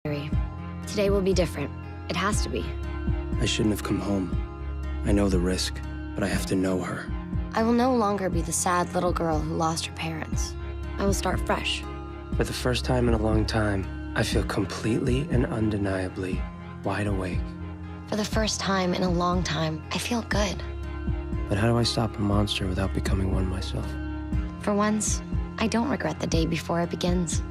Today will be different. It has to be. I shouldn't have come home. I know the risk, but I have to know her. I will no longer be the sad little girl who lost her parents. I will start fresh. For the first time in a long time, I feel completely and undeniably wide awake. For the first time in a long time, I feel good. But how do I stop a monster without becoming one myself? For once, I don't regret the day before it begins.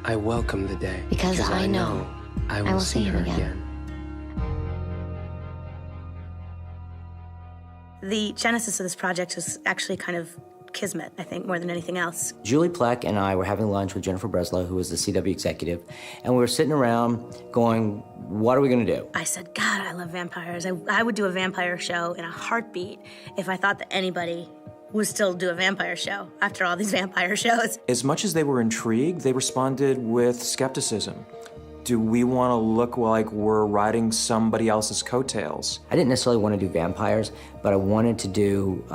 I welcome the day. Because I know I will see her again. The genesis of this project was actually kind of kismet, I think, more than anything else. Julie Plec and I were having lunch with Jennifer Breslow, who was the CW executive, and we were sitting around going, what are we gonna do? I said, God, I love vampires. I would do a vampire show in a heartbeat if I thought that anybody would still do a vampire show after all these vampire shows. As much as they were intrigued, they responded with skepticism. Do we want to look like we're riding somebody else's coattails? I didn't necessarily want to do vampires, but I wanted to do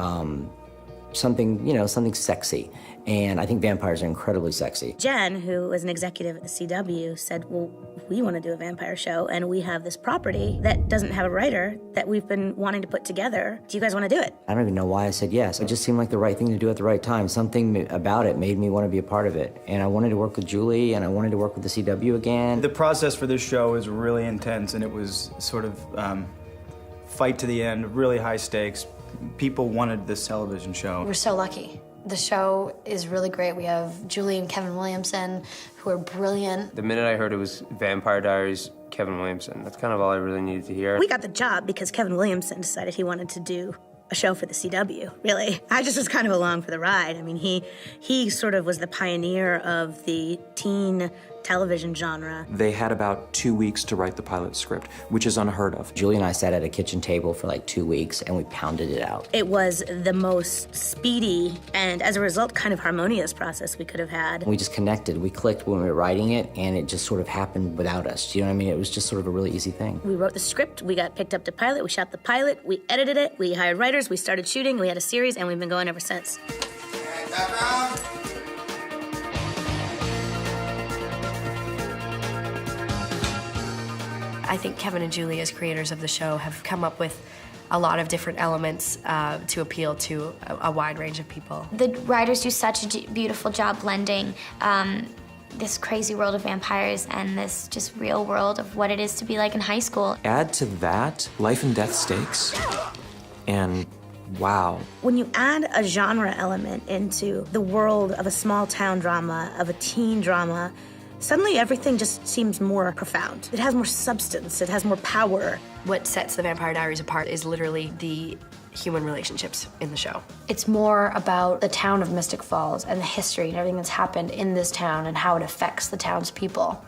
something, something sexy. And I think vampires are incredibly sexy. Jen, who was an executive at the CW, said, well, we want to do a vampire show, and we have this property that doesn't have a writer that we've been wanting to put together. Do you guys want to do it? I don't even know why I said yes. It just seemed like the right thing to do at the right time. Something about it made me want to be a part of it. And I wanted to work with Julie, and I wanted to work with the CW again. The process for this show is really intense, and it was sort of fight to the end, really high stakes. People wanted this television show. We're so lucky. The show is really great. We have Julie and Kevin Williamson, who are brilliant. The minute I heard it was Vampire Diaries, Kevin Williamson, that's kind of all I really needed to hear. We got the job because Kevin Williamson decided he wanted to do a show for the CW, really. I just was kind of along for the ride. I mean, he sort of was the pioneer of the teen television genre. They had about 2 weeks to write the pilot script, which is unheard of. Julie and I sat at a kitchen table for like 2 weeks, and we pounded it out. It was the most speedy and, as a result, kind of harmonious process we could have had. We just connected. We clicked when we were writing it, and it just sort of happened without us. Do you know what I mean? It was just sort of a really easy thing. We wrote the script, we got picked up to pilot, we shot the pilot, we edited it, we hired writers, we started shooting, we had a series, and we've been going ever since. I think Kevin and Julie, as creators of the show, have come up with a lot of different elements to appeal to a wide range of people. The writers do such a beautiful job blending this crazy world of vampires and this just real world of what it is to be like in high school. Add to that life and death stakes, and wow. When you add a genre element into the world of a small town drama, of a teen drama, suddenly everything just seems more profound. It has more substance, it has more power. What sets the Vampire Diaries apart is literally the human relationships in the show. It's more about the town of Mystic Falls and the history and everything that's happened in this town and how it affects the town's people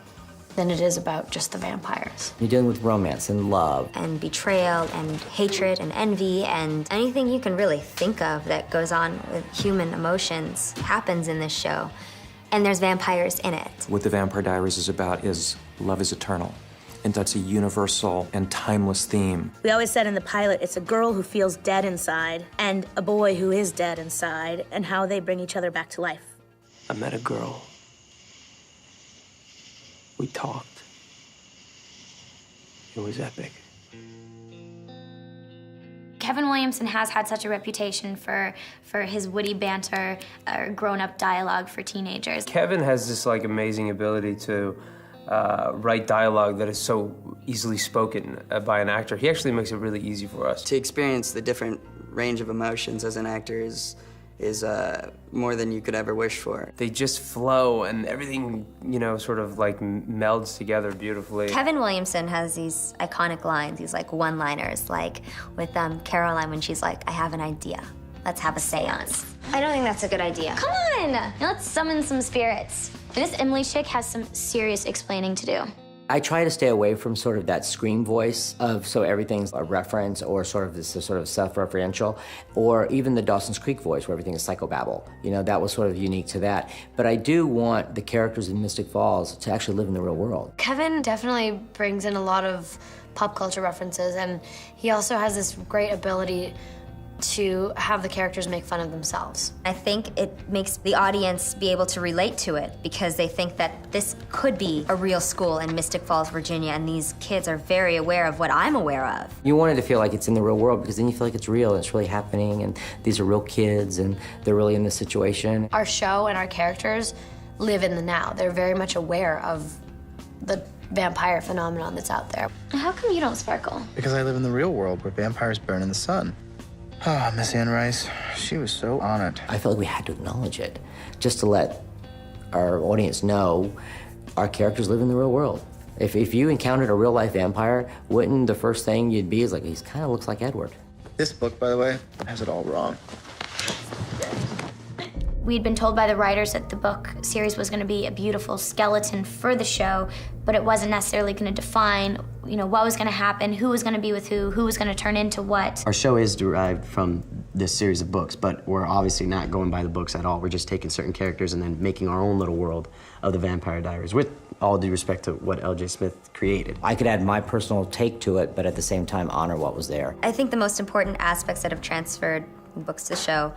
than it is about just the vampires. You're dealing with romance and love. And betrayal and hatred and envy and anything you can really think of that goes on with human emotions happens in this show. And there's vampires in it. What the Vampire Diaries is about is love is eternal. And that's a universal and timeless theme. We always said in the pilot, it's a girl who feels dead inside and a boy who is dead inside, and how they bring each other back to life. I met a girl. We talked. It was epic. Kevin Williamson has had such a reputation for his witty banter or grown-up dialogue for teenagers. Kevin has this amazing ability to write dialogue that is so easily spoken by an actor. He actually makes it really easy for us. To experience the different range of emotions as an actor is more than you could ever wish for. They just flow, and everything, sort of melds together beautifully. Kevin Williamson has these iconic lines, these one-liners, like with Caroline when she's like, I have an idea. Let's have a seance. I don't think that's a good idea. Come on, let's summon some spirits. This Emily chick has some serious explaining to do. I try to stay away from sort of that scream voice of so everything's a reference or sort of this sort of self-referential, or even the Dawson's Creek voice where everything is psychobabble. That was sort of unique to that. But I do want the characters in Mystic Falls to actually live in the real world. Kevin definitely brings in a lot of pop culture references, and he also has this great ability to have the characters make fun of themselves. I think it makes the audience be able to relate to it because they think that this could be a real school in Mystic Falls, Virginia, and these kids are very aware of what I'm aware of. You want it to feel like it's in the real world because then you feel like it's real and it's really happening and these are real kids and they're really in this situation. Our show and our characters live in the now. They're very much aware of the vampire phenomenon that's out there. How come you don't sparkle? Because I live in the real world where vampires burn in the sun. Ah, Miss Anne Rice, she was so on it. I felt like we had to acknowledge it just to let our audience know our characters live in the real world. If you encountered a real life vampire, wouldn't the first thing you'd be is like, he kind of looks like Edward. This book, by the way, has it all wrong. We'd been told by the writers that the book series was going to be a beautiful skeleton for the show, but it wasn't necessarily going to define, what was going to happen, who was going to be with who was going to turn into what. Our show is derived from this series of books, but we're obviously not going by the books at all. We're just taking certain characters and then making our own little world of the Vampire Diaries, with all due respect to what L.J. Smith created. I could add my personal take to it, but at the same time honor what was there. I think the most important aspects that have transferred from books to show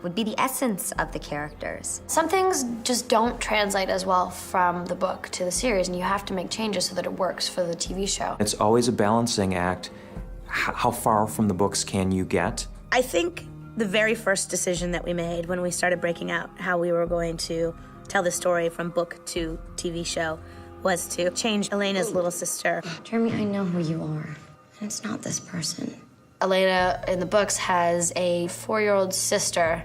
would be the essence of the characters. Some things just don't translate as well from the book to the series, and you have to make changes so that it works for the TV show. It's always a balancing act. How far from the books can you get? I think the very first decision that we made when we started breaking out how we were going to tell the story from book to TV show was to change Elena's little sister. Jeremy, I know who you are. And it's not this person. Elena in the books has a 4-year-old sister,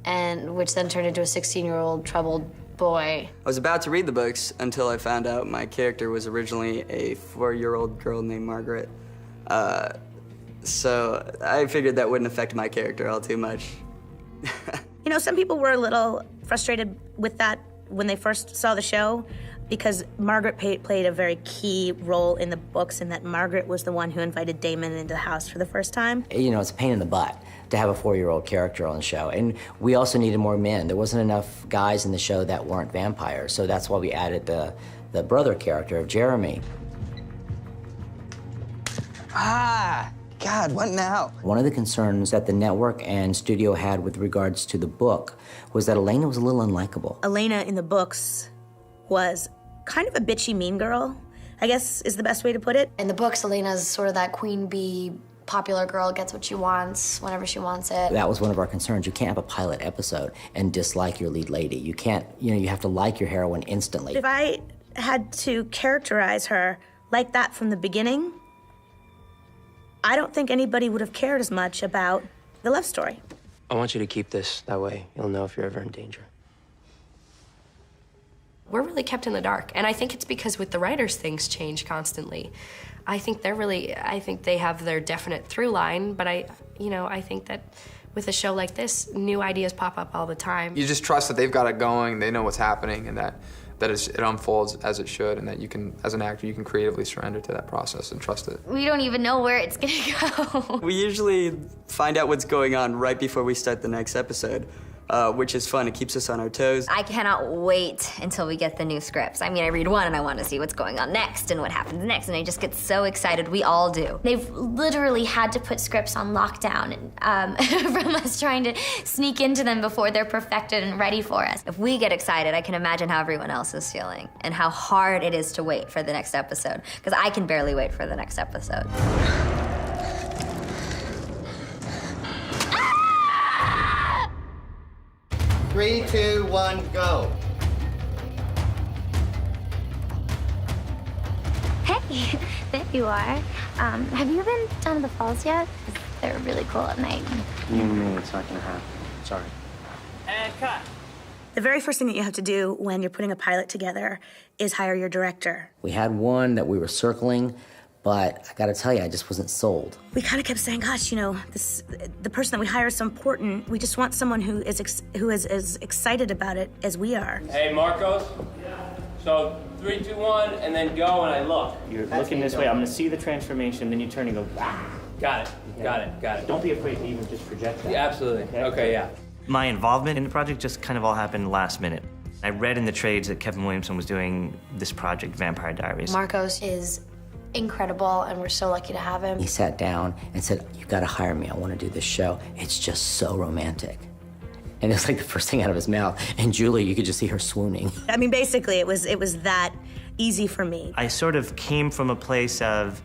and which then turned into a 16-year-old troubled boy. I was about to read the books until I found out my character was originally a 4-year-old girl named Margaret. So I figured that wouldn't affect my character all too much. Some people were a little frustrated with that when they first saw the show, because Margaret played a very key role in the books, in that Margaret was the one who invited Damon into the house for the first time. It's a pain in the butt to have a 4-year-old character on the show. And we also needed more men. There wasn't enough guys in the show that weren't vampires, so that's why we added the brother character of Jeremy. God, what now? One of the concerns that the network and studio had with regards to the book was that Elena was a little unlikable. Elena in the books was kind of a bitchy mean girl, I guess is the best way to put it. In the books, Elena's sort of that queen bee, popular girl, gets what she wants whenever she wants it. That was one of our concerns. You can't have a pilot episode and dislike your lead lady. You can't, you have to like your heroine instantly. If I had to characterize her like that from the beginning, I don't think anybody would have cared as much about the love story. I want you to keep this that way. You'll know if you're ever in danger. We're really kept in the dark, and I think it's because with the writers, things change constantly. I think they have their definite through line, but I think that with a show like this, new ideas pop up all the time. You just trust that they've got it going, they know what's happening, and that it unfolds as it should, and that you can, as an actor, you can creatively surrender to that process and trust it. We don't even know where it's gonna go. We usually find out what's going on right before we start the next episode, which is fun. It keeps us on our toes. I cannot wait until we get the new scripts. I read one and I want to see what's going on next and what happens next, and I just get so excited. We all do. They've literally had to put scripts on lockdown from us trying to sneak into them before they're perfected and ready for us. If we get excited, I can imagine how everyone else is feeling and how hard it is to wait for the next episode, because I can barely wait for the next episode. 3, 2, 1, go. Hey, there you are. Have you been down to the falls yet? They're really cool at night. You and me, it's not gonna happen. Sorry. And cut. The very first thing that you have to do when you're putting a pilot together is hire your director. We had one that we were circling, but I gotta tell you, I just wasn't sold. We kind of kept saying, gosh, the person that we hire is so important. We just want someone who is as excited about it as we are. Hey, Marcos. Yeah. So 3, 2, 1, and then go, and I look. You're looking this way. I'm gonna see the transformation, then you turn and go, ah. Got it. Don't be afraid to even just project that. Yeah, absolutely. Okay, yeah. My involvement in the project just kind of all happened last minute. I read in the trades that Kevin Williamson was doing this project, Vampire Diaries. Marcos is incredible, and we're so lucky to have him. He sat down and said, "You've got to hire me. I want to do this show. It's just so romantic." And it was like the first thing out of his mouth. And Julie, you could just see her swooning. I mean, basically, it was that easy for me. I sort of came from a place of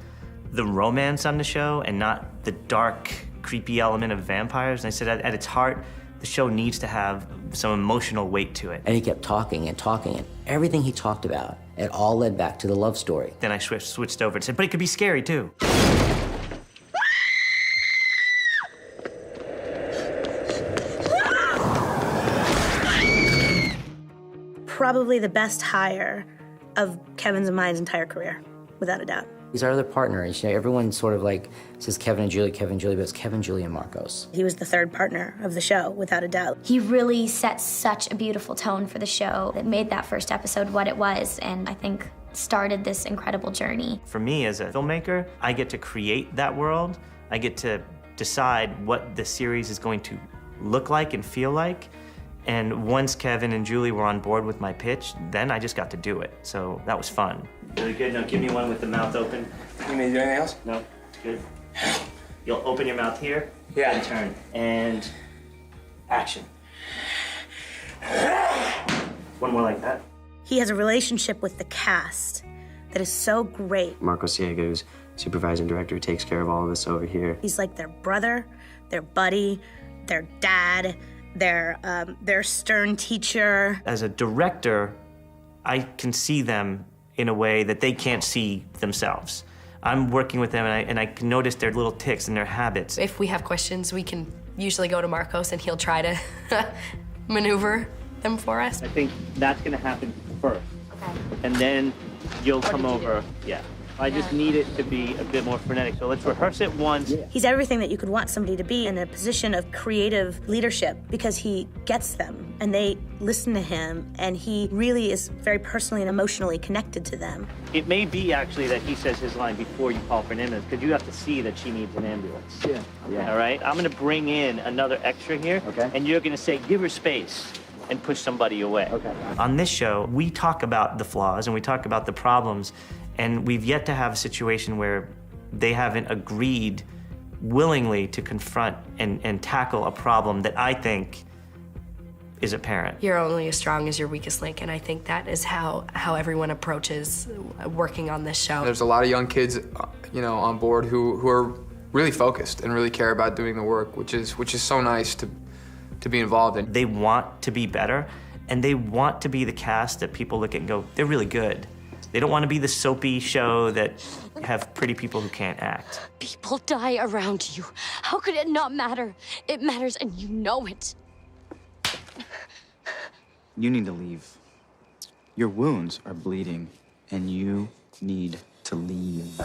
the romance on the show and not the dark, creepy element of vampires. And I said, at its heart, the show needs to have some emotional weight to it. And he kept talking and talking, and everything he talked about, it all led back to the love story. Then I switched over and said, but it could be scary too. Probably the best hire of Kevin's and mine's entire career, without a doubt. He's our other partner. You know, everyone sort of like says Kevin and Julie, but it's Kevin, Julie, and Marcos. He was the third partner of the show, without a doubt. He really set such a beautiful tone for the show that made that first episode what it was, and I think started this incredible journey. For me as a filmmaker, I get to create that world. I get to decide what the series is going to look like and feel like. And once Kevin and Julie were on board with my pitch, then I just got to do it. So that was fun. Really good. Now give me one with the mouth open. You need to do anything else? No, good. You'll open your mouth here. Yeah. And turn. And action. One more like that. He has a relationship with the cast that is so great. Marcos Siega, who's supervising director, who takes care of all of us over here. He's like their brother, their buddy, their dad, their stern teacher. As a director, I can see them in a way that they can't see themselves. I'm working with them and I can notice their little tics and their habits. If we have questions, we can usually go to Marcos and he'll try to maneuver them for us. I think that's gonna happen first. Okay. And then you'll come did you over. Yeah. I just need it to be a bit more frenetic. So let's rehearse it once. He's everything that you could want somebody to be in a position of creative leadership because he gets them and they listen to him and he really is very personally and emotionally connected to them. It may be actually that he says his line before you call for an ambulance because you have to see that she needs an ambulance. Yeah. Yeah. All right? I'm gonna bring in another extra here. Okay. And you're gonna say, give her space and push somebody away. Okay. On this show, we talk about the flaws and we talk about the problems, and we've yet to have a situation where they haven't agreed willingly to confront and tackle a problem that I think is apparent. You're only as strong as your weakest link, and I think that is how everyone approaches working on this show. There's a lot of young kids, on board who are really focused and really care about doing the work, which is so nice to be involved in. They want to be better, and they want to be the cast that people look at and go, they're really good. They don't want to be the soapy show that have pretty people who can't act. People die around you. How could it not matter? It matters, and you know it. You need to leave. Your wounds are bleeding, and you need to leave.